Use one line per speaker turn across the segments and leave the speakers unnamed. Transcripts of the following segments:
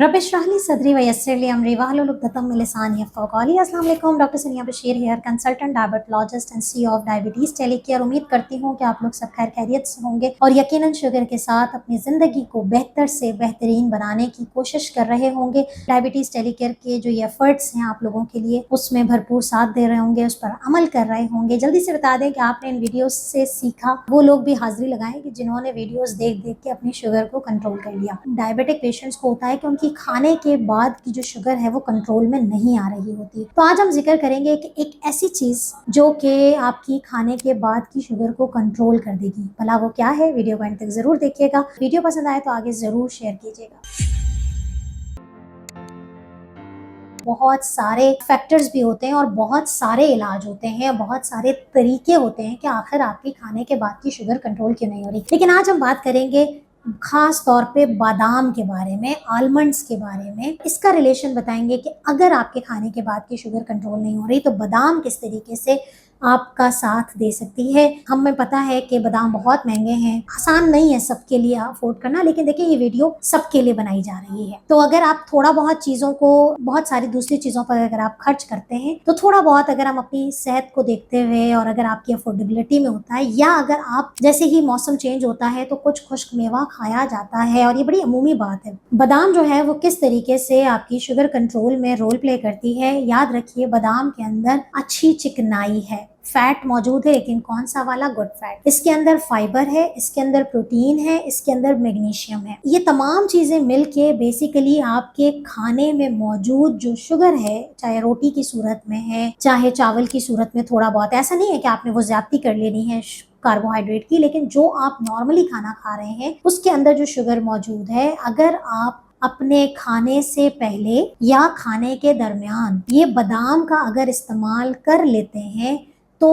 रब इश्रह ली सदरी व यस्सिर ली अमरी वहलुल उक़दतम मिन लिसानी यफ़क़हू क़ौली। अस्सलाम वालेकुम, doctor Sania Bashir here consultant, diabetologist and CEO of diabetes telecare. उम्मीद करती हूँ कि आप लोग सब खैर खैरियत से होंगे और यकीनन शुगर के साथ अपनी ज़िंदगी को बेहतर से बेहतरीन बनाने की कोशिश कर रहे होंगे। डायबिटीज़ टेलीकेयर के जो ये एफर्ट्स हैं आप लोगों के लिए, उसमें भरपूर साथ दे रहे होंगे, उस पर अमल कर रहे होंगे। जल्दी से बता दें कि आपने इन वीडियोज़ से सीखा, वो लोग भी हाज़िरी लगाएं कि जिन्होंने वीडियोज़ देख देख के अपनी शुगर को कंट्रोल कर लिया। डायबिटिक पेशेंट्स को होता है कि उनकी खाने के बाद की जो शुगर है वो कंट्रोल में नहीं आ रही होती। तो आज हम जिक्र करेंगे कि एक ऐसी चीज जो कि आपकी खाने के बाद की शुगर को कंट्रोल कर देगी। भला वो क्या है? वीडियो को अंत तक जरूर देखिएगा। वीडियो पसंद आए तो आगे जरूर शेयर कीजिएगा। बहुत सारे फैक्टर्स भी होते हैं और बहुत सारे इलाज होते हैं, बहुत सारे तरीके होते हैं कि आखिर आपकी खाने के बाद की शुगर कंट्रोल क्यों नहीं हो रही। लेकिन आज हम बात करेंगे खास तौर पे बादाम के बारे में, आलमंड्स के बारे में। इसका रिलेशन बताएंगे कि अगर आपके खाने के बाद की शुगर कंट्रोल नहीं हो रही तो बादाम किस तरीके से आपका साथ दे सकती है। हमें पता है कि बादाम बहुत महंगे हैं, आसान नहीं है सबके लिए अफोर्ड करना, लेकिन देखिए ये वीडियो सबके लिए बनाई जा रही है। तो अगर आप थोड़ा बहुत चीज़ों को, बहुत सारी दूसरी चीज़ों पर अगर आप खर्च करते हैं तो थोड़ा बहुत अगर हम अपनी सेहत को देखते हुए और अगर आपकी अफोर्डेबिलिटी में होता है, या अगर आप जैसे ही मौसम चेंज होता है तो कुछ खुश्क मेवा खाया जाता है, और ये बड़ी अमूमी बात है। बादाम जो है वो किस तरीके से आपकी शुगर कंट्रोल में रोल प्ले करती है, याद रखिए बादाम के अंदर अच्छी चिकनाई है, फैट मौजूद है, लेकिन कौन सा वाला? Good fat. इसके अंदर फाइबर है, इसके अंदर प्रोटीन है, इसके अंदर मैग्नीशियम है। ये तमाम चीजें मिलके बेसिकली आपके खाने में मौजूद जो शुगर है, चाहे रोटी की सूरत में है, चाहे चावल की सूरत में थोड़ा बहुत, ऐसा नहीं है कि आपने वो ज्यादती कर लेनी है कार्बोहाइड्रेट की, लेकिन जो आप नॉर्मली खाना खा रहे हैं उसके अंदर जो शुगर मौजूद है, अगर आप अपने खाने से पहले या खाने के दरमियान ये बादाम का अगर इस्तेमाल कर लेते हैं तो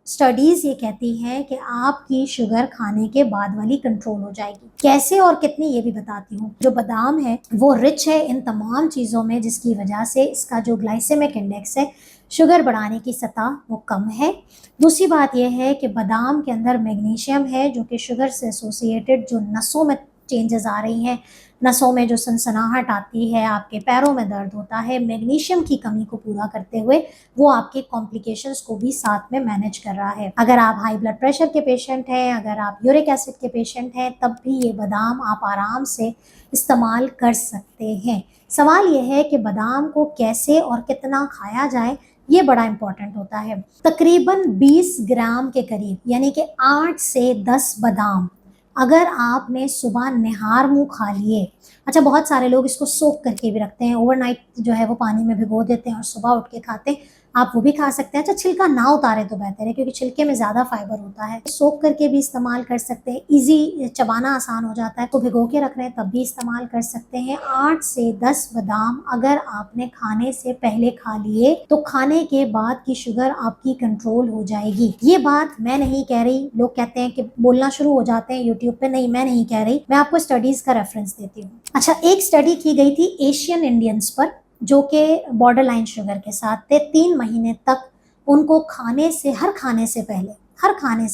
स्टडीज ये कहती हैं कि आपकी शुगर खाने के बाद वाली कंट्रोल हो जाएगी। कैसे और कितनी ये भी बताती हूँ। जो बादाम है वो रिच है इन तमाम चीज़ों में, जिसकी वजह से इसका जो ग्लाइसेमिक इंडेक्स है, शुगर बढ़ाने की सतह, वो कम है। दूसरी बात यह है कि बादाम के अंदर मैग्नीशियम है जो कि शुगर से एसोसिएटेड जो नसों में चेंजेस आ रही हैं, नसों में जो सनसनाहट आती है, आपके पैरों में दर्द होता है, मैग्नीशियम की कमी को पूरा करते हुए वो आपके कॉम्प्लिकेशंस को भी साथ में मैनेज कर रहा है। अगर आप हाई ब्लड प्रेशर के पेशेंट हैं, अगर आप यूरिक एसिड के पेशेंट हैं, तब भी ये बादाम आप आराम से इस्तेमाल कर सकते हैं। सवाल यह है कि बादाम को कैसे और कितना खाया जाए, ये बड़ा इंपॉर्टेंट होता है। तकरीबन 20 ग्राम के करीब, यानी कि 8 से 10 बादाम अगर आपने सुबह निहार मुंह खा लिए। अच्छा, बहुत सारे लोग इसको सोक करके भी रखते हैं, ओवरनाइट जो है वो पानी में भिगो देते हैं और सुबह उठ के खाते हैं, आप वो भी खा सकते हैं। अच्छा, छिलका ना उतारे तो बेहतर है क्योंकि छिलके में ज़्यादा फाइबर होता है। सोक करके भी इस्तेमाल कर सकते हैं, इजी, चबाना आसान हो जाता है, तो भिगो के रख रहे हैं तब भी इस्तेमाल कर सकते हैं। 8 से 10 बादाम अगर आपने खाने से पहले खा लिए तो खाने के बाद की शुगर आपकी कंट्रोल हो जाएगी। ये बात मैं नहीं कह रही, लोग कहते हैं कि बोलना शुरू हो जाते हैं यूट्यूब पे, नहीं मैं नहीं कह रही, मैं आपको स्टडीज का रेफरेंस देती हूँ। अच्छा, एक स्टडी की गई थी एशियन इंडियंस पर जो कि बॉर्डर लाइन शुगर के साथ थे। 3 महीने तक उनको खाने से, हर खाने से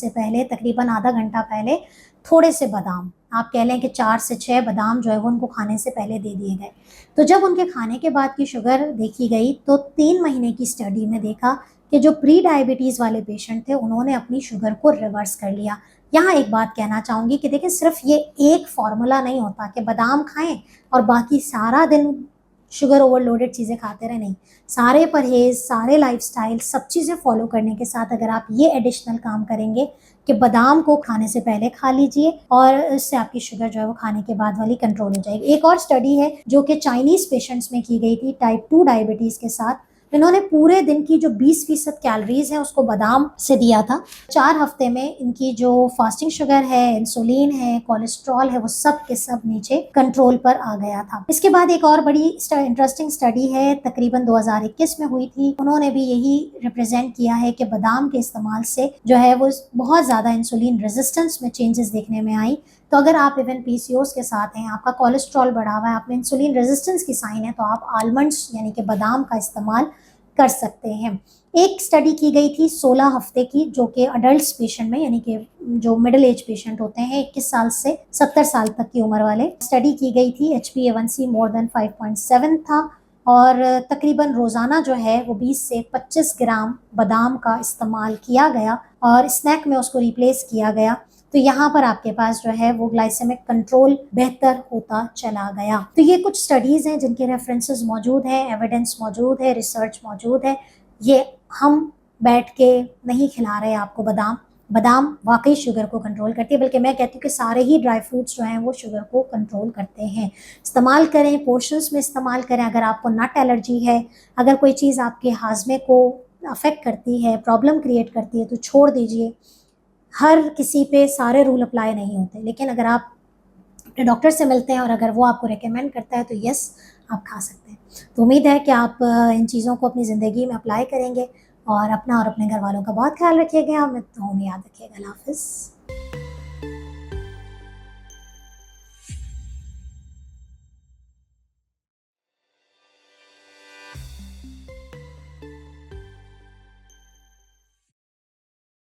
पहले तकरीबन आधा घंटा पहले थोड़े से बादाम, आप कह लें कि 4 से 6 बादाम जो है वो उनको खाने से पहले दे दिए गए। तो जब उनके खाने के बाद की शुगर देखी गई तो 3 महीने की स्टडी में देखा कि जो प्री डायबिटीज़ वाले पेशेंट थे उन्होंने अपनी शुगर को रिवर्स कर लिया। यहाँ एक बात कहना चाहूँगी कि देखिए, सिर्फ ये एक फॉर्मूला नहीं होता कि बादाम खाएं और बाकी सारा दिन शुगर ओवरलोडेड चीज़ें खाते रहे, नहीं। सारे परहेज, सारे लाइफस्टाइल, सब चीज़ें फॉलो करने के साथ अगर आप ये एडिशनल काम करेंगे कि बादाम को खाने से पहले खा लीजिए और इससे आपकी शुगर जो है वो खाने के बाद वाली कंट्रोल हो जाएगी। एक और स्टडी है जो कि चाइनीज़ पेशेंट्स में की गई थी टाइप 2 डायबिटीज़ के साथ। इन्होंने पूरे दिन की जो 20% कैलोरीज है उसको बादाम से दिया था। 4 हफ्ते में इनकी जो फास्टिंग शुगर है, इंसुलिन है, कोलेस्ट्रॉल है, वो सब के सब नीचे कंट्रोल पर आ गया था। इसके बाद एक और बड़ी इंटरेस्टिंग स्टडी है, तकरीबन 2021 में हुई थी। उन्होंने भी यही रिप्रेजेंट किया है कि बादाम के इस्तेमाल से जो है वो बहुत ज़्यादा इंसुलिन रेजिस्टेंस में चेंजेस देखने में आई। तो अगर आप इवन PCOS के साथ हैं, आपका कोलेस्ट्रॉल बढ़ा हुआ है, आप में इंसुलिन रेजिस्टेंस की साइन है, तो आप आलमंड्स यानी कि बादाम का इस्तेमाल कर सकते हैं। एक स्टडी की गई थी 16 हफ्ते की, जो कि अडल्ट पेशेंट में, यानी कि जो मिडिल एज पेशेंट होते हैं 21 साल से 70 साल तक की उम्र वाले, स्टडी की गई थी। HbA1c मोर देन 5.7 था और तकरीबन रोज़ाना जो है वो 20 से 25 ग्राम बादाम का इस्तेमाल किया गया और स्नैक में उसको रिप्लेस किया गया। तो यहाँ पर आपके पास जो है वो ग्लाइसेमिक कंट्रोल बेहतर होता चला गया। तो ये कुछ स्टडीज़ हैं जिनके रेफरेंसेस मौजूद हैं, एविडेंस मौजूद है, रिसर्च मौजूद है। ये हम बैठ के नहीं खिला रहे आपको बादाम। बादाम वाकई शुगर को कंट्रोल करती है, बल्कि मैं कहती हूँ कि सारे ही ड्राई फ्रूट्स जो हैं वो शुगर को कंट्रोल करते हैं। इस्तेमाल करें, पोर्शंस में इस्तेमाल करें। अगर आपको नट एलर्जी है, अगर कोई चीज़ आपके हाजमे को अफेक्ट करती है, प्रॉब्लम क्रिएट करती है, तो छोड़ दीजिए। हर किसी पे सारे रूल अप्लाई नहीं होते, लेकिन अगर आप अपने डॉक्टर से मिलते हैं और अगर वो आपको रेकमेंड करता है तो यस, आप खा सकते हैं। तो उम्मीद है कि आप इन चीज़ों को अपनी ज़िंदगी में अप्लाई करेंगे और अपना और अपने घर वालों का बहुत ख्याल रखिएगा। मैं तो याद रखिएगा। अल्लाह हाफ़िज़।